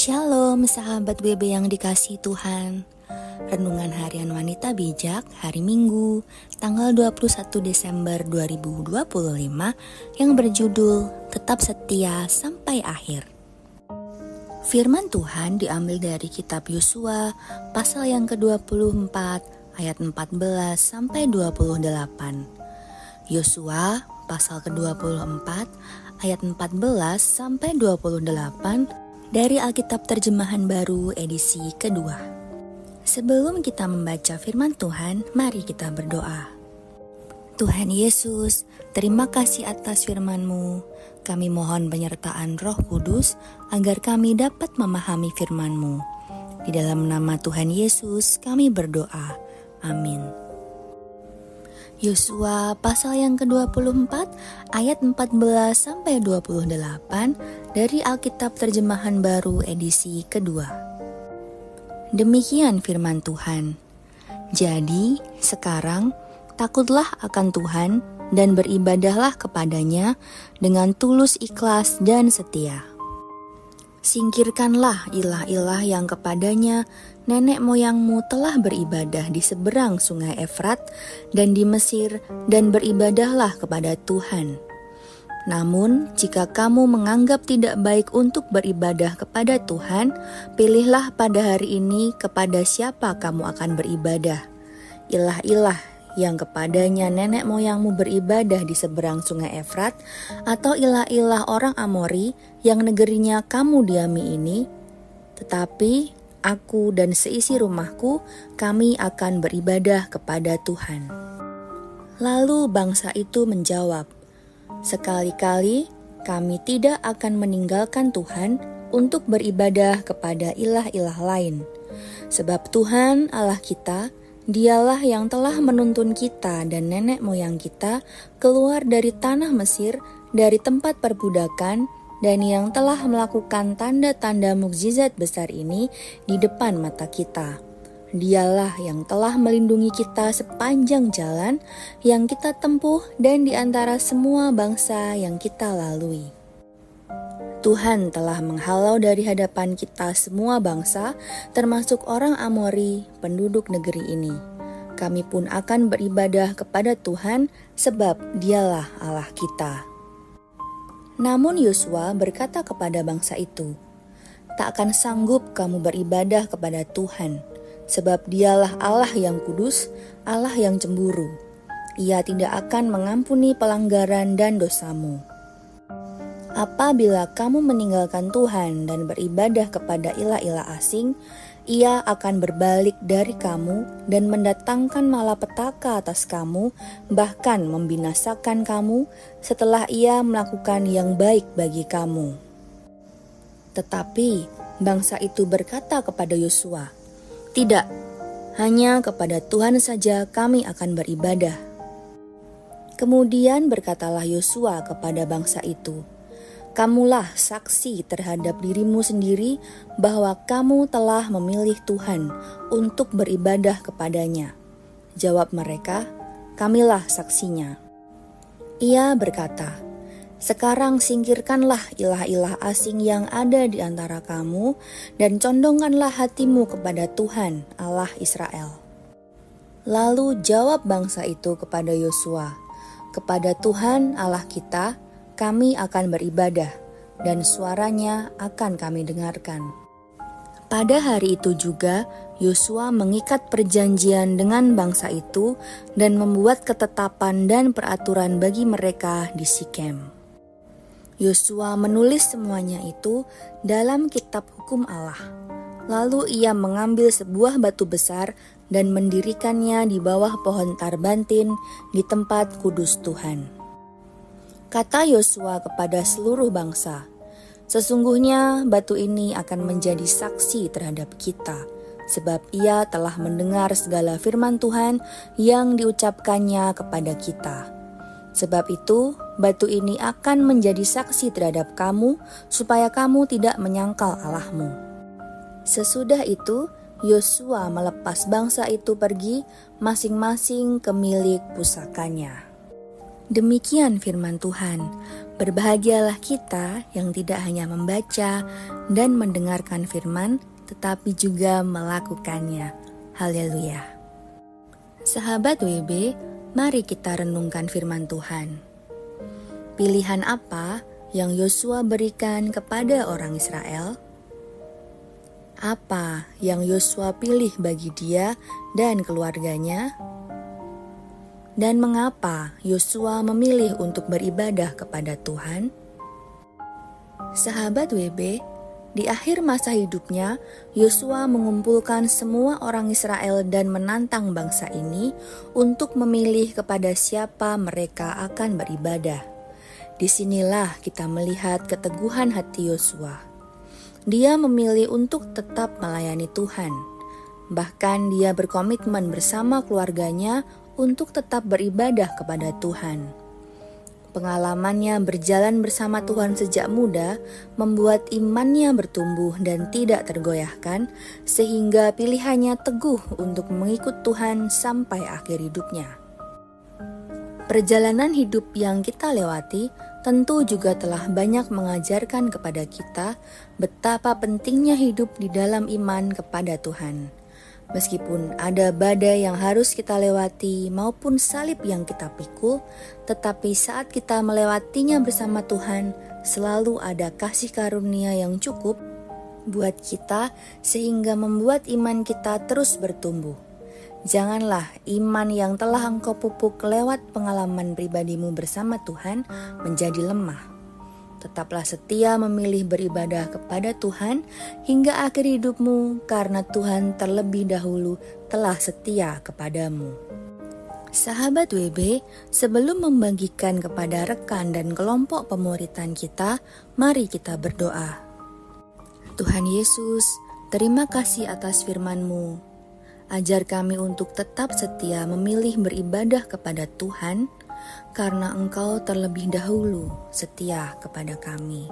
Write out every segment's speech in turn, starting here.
Shalom sahabat WB yang dikasihi Tuhan. Renungan Harian Wanita Bijak hari Minggu tanggal 21 Desember 2025 yang berjudul Tetap Setia Sampai Akhir. Firman Tuhan diambil dari kitab Yosua pasal yang ke-24 ayat 14 sampai 28. Yosua pasal ke-24 ayat 14 sampai 28 dari Alkitab Terjemahan Baru edisi kedua. Sebelum kita membaca firman Tuhan, mari kita berdoa. Tuhan Yesus, terima kasih atas firman-Mu. Kami mohon penyertaan Roh Kudus agar kami dapat memahami firman-Mu. Di dalam nama Tuhan Yesus kami berdoa. Amin. Yosua pasal yang ke-24 ayat 14 sampai 28 dari Alkitab Terjemahan Baru edisi kedua. Demikian firman Tuhan. Jadi sekarang takutlah akan Tuhan dan beribadahlah kepadanya dengan tulus ikhlas dan setia. Singkirkanlah ilah-ilah yang kepadanya nenek moyangmu telah beribadah di seberang sungai Efrat dan di Mesir, dan beribadahlah kepada Tuhan. Namun, jika kamu menganggap tidak baik untuk beribadah kepada Tuhan, pilihlah pada hari ini kepada siapa kamu akan beribadah. Ilah-ilah yang kepadanya nenek moyangmu beribadah di seberang sungai Efrat, atau ilah-ilah orang Amori yang negerinya kamu diami ini, tetapi aku dan seisi rumahku, kami akan beribadah kepada Tuhan. Lalu bangsa itu menjawab, sekali-kali kami tidak akan meninggalkan Tuhan untuk beribadah kepada ilah-ilah lain. Sebab Tuhan Allah kita, Dialah yang telah menuntun kita dan nenek moyang kita keluar dari tanah Mesir, dari tempat perbudakan, dan yang telah melakukan tanda-tanda mukjizat besar ini di depan mata kita. Dialah yang telah melindungi kita sepanjang jalan yang kita tempuh dan di antara semua bangsa yang kita lalui. Tuhan telah menghalau dari hadapan kita semua bangsa, termasuk orang Amori, penduduk negeri ini. Kami pun akan beribadah kepada Tuhan, sebab Dialah Allah kita. Namun Yosua berkata kepada bangsa itu, tak akan sanggup kamu beribadah kepada Tuhan, sebab Dialah Allah yang kudus, Allah yang cemburu. Ia tidak akan mengampuni pelanggaran dan dosamu. Apabila kamu meninggalkan Tuhan dan beribadah kepada ilah-ilah asing, Ia akan berbalik dari kamu dan mendatangkan malapetaka atas kamu, bahkan membinasakan kamu setelah Ia melakukan yang baik bagi kamu. Tetapi bangsa itu berkata kepada Yosua, tidak, hanya kepada Tuhan saja kami akan beribadah. Kemudian berkatalah Yosua kepada bangsa itu, kamulah saksi terhadap dirimu sendiri bahwa kamu telah memilih Tuhan untuk beribadah kepadanya. Jawab mereka, kamilah saksinya. Ia berkata, sekarang singkirkanlah ilah-ilah asing yang ada di antara kamu dan condongkanlah hatimu kepada Tuhan Allah Israel. Lalu jawab bangsa itu kepada Yosua, kepada Tuhan Allah kita, kami akan beribadah, dan suaranya akan kami dengarkan. Pada hari itu juga, Yosua mengikat perjanjian dengan bangsa itu dan membuat ketetapan dan peraturan bagi mereka di Sikem. Yosua menulis semuanya itu dalam kitab hukum Allah. Lalu ia mengambil sebuah batu besar dan mendirikannya di bawah pohon tarbantin di tempat kudus Tuhan. Kata Yosua kepada seluruh bangsa, sesungguhnya batu ini akan menjadi saksi terhadap kita, sebab ia telah mendengar segala firman Tuhan yang diucapkannya kepada kita. Sebab itu, batu ini akan menjadi saksi terhadap kamu, supaya kamu tidak menyangkal Allahmu. Sesudah itu, Yosua melepas bangsa itu pergi, masing-masing ke milik pusakanya. Demikian firman Tuhan. Berbahagialah kita yang tidak hanya membaca dan mendengarkan firman, tetapi juga melakukannya. Haleluya. Sahabat WB, mari kita renungkan firman Tuhan. Pilihan apa yang Yosua berikan kepada orang Israel? Apa yang Yosua pilih bagi dia dan keluarganya? Dan mengapa Yosua memilih untuk beribadah kepada Tuhan? Sahabat WB, di akhir masa hidupnya, Yosua mengumpulkan semua orang Israel dan menantang bangsa ini untuk memilih kepada siapa mereka akan beribadah. Disinilah kita melihat keteguhan hati Yosua. Dia memilih untuk tetap melayani Tuhan. Bahkan dia berkomitmen bersama keluarganya untuk tetap beribadah kepada Tuhan. Pengalamannya berjalan bersama Tuhan sejak muda membuat imannya bertumbuh dan tidak tergoyahkan, sehingga pilihannya teguh untuk mengikut Tuhan sampai akhir hidupnya. Perjalanan hidup yang kita lewati tentu juga telah banyak mengajarkan kepada kita betapa pentingnya hidup di dalam iman kepada Tuhan. Meskipun ada badai yang harus kita lewati maupun salib yang kita pikul, tetapi saat kita melewatinya bersama Tuhan, selalu ada kasih karunia yang cukup buat kita sehingga membuat iman kita terus bertumbuh. Janganlah iman yang telah engkau pupuk lewat pengalaman pribadimu bersama Tuhan menjadi lemah. Tetaplah setia memilih beribadah kepada Tuhan hingga akhir hidupmu, karena Tuhan terlebih dahulu telah setia kepadamu. Sahabat WB, sebelum membagikan kepada rekan dan kelompok pemuritan kita, mari kita berdoa. Tuhan Yesus, terima kasih atas firman-Mu. Ajar kami untuk tetap setia memilih beribadah kepada Tuhan, karena Engkau terlebih dahulu setia kepada kami.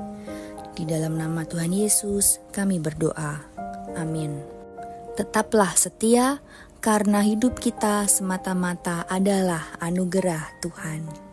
Di dalam nama Tuhan Yesus kami berdoa. Amin. Tetaplah setia, karena hidup kita semata-mata adalah anugerah Tuhan.